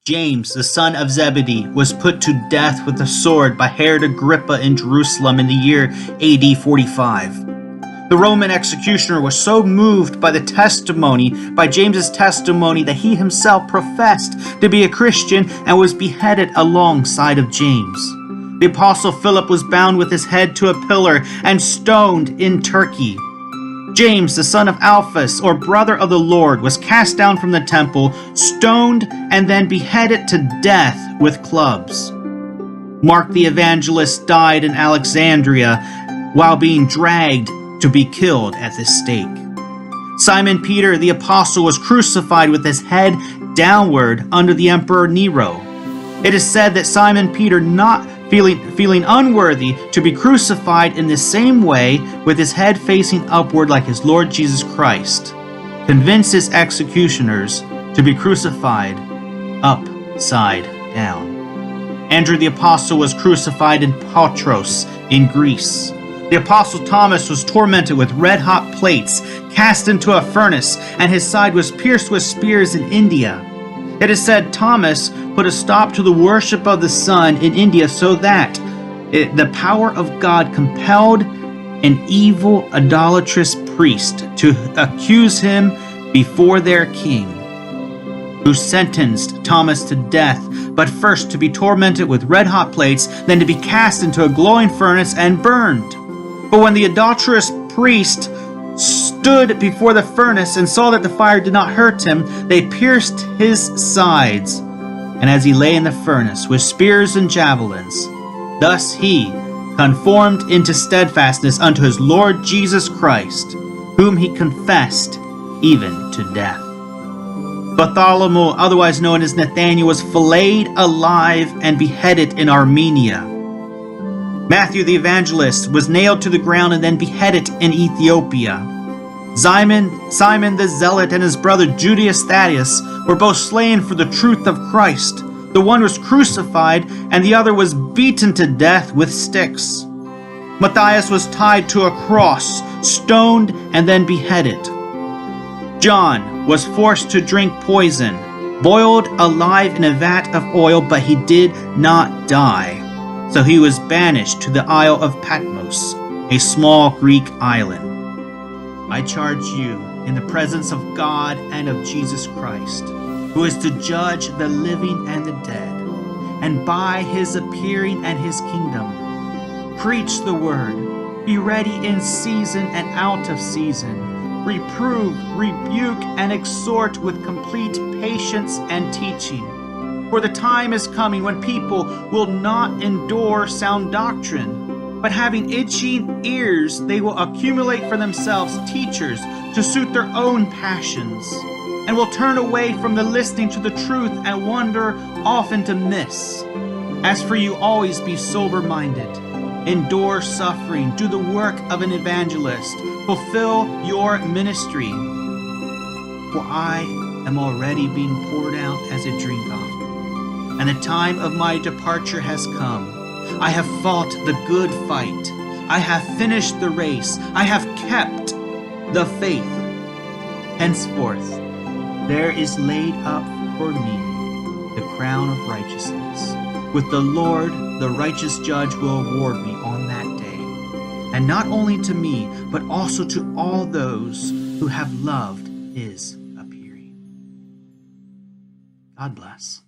James, the son of Zebedee, was put to death with a sword by Herod Agrippa in Jerusalem in the year AD 45. The Roman executioner was so moved by James's testimony, that he himself professed to be a Christian and was beheaded alongside of James. The apostle Philip was bound with his head to a pillar and stoned in Turkey. James, the son of Alphaeus, or brother of the Lord, was cast down from the temple, stoned, and then beheaded to death with clubs. Mark the evangelist died in Alexandria while being dragged to be killed at the stake. Simon Peter, the apostle, was crucified with his head downward under the Emperor Nero. It is said that Simon Peter, not feeling unworthy to be crucified in the same way, with his head facing upward like his Lord Jesus Christ, convinced his executioners to be crucified upside down. Andrew the apostle was crucified in Patros in Greece. The apostle Thomas was tormented with red-hot plates, cast into a furnace, and his side was pierced with spears in India. It is said Thomas put a stop to the worship of the sun in India so that the power of God compelled an evil, idolatrous priest to accuse him before their king, who sentenced Thomas to death, but first to be tormented with red-hot plates, then to be cast into a glowing furnace and burned. But when the idolatrous priest stood before the furnace and saw that the fire did not hurt him, they pierced his sides, and as he lay in the furnace with spears and javelins, thus he conformed into steadfastness unto his Lord Jesus Christ, whom he confessed even to death. Bartholomew, otherwise known as Nathanael, was filleted alive and beheaded in Armenia. Matthew the evangelist was nailed to the ground and then beheaded in Ethiopia. Simon the Zealot and his brother Judas Thaddeus were both slain for the truth of Christ. The one was crucified and the other was beaten to death with sticks. Matthias was tied to a cross, stoned, and then beheaded. John was forced to drink poison, boiled alive in a vat of oil, but he did not die. So he was banished to the Isle of Patmos, a small Greek island. I charge you in the presence of God and of Jesus Christ, who is to judge the living and the dead, and by his appearing and his kingdom, preach the word, be ready in season and out of season, reprove, rebuke, and exhort with complete patience and teaching. For the time is coming when people will not endure sound doctrine, but having itching ears, they will accumulate for themselves teachers to suit their own passions, and will turn away from the listening to the truth and wander off into myths. As for you, always be sober-minded, endure suffering, do the work of an evangelist, fulfill your ministry. For I am already being poured out as a drink offering, and the time of my departure has come. I have fought the good fight. I have finished the race. I have kept the faith. Henceforth, there is laid up for me the crown of righteousness, with the Lord, the righteous judge, will award me on that day, and not only to me, but also to all those who have loved his appearing. God bless.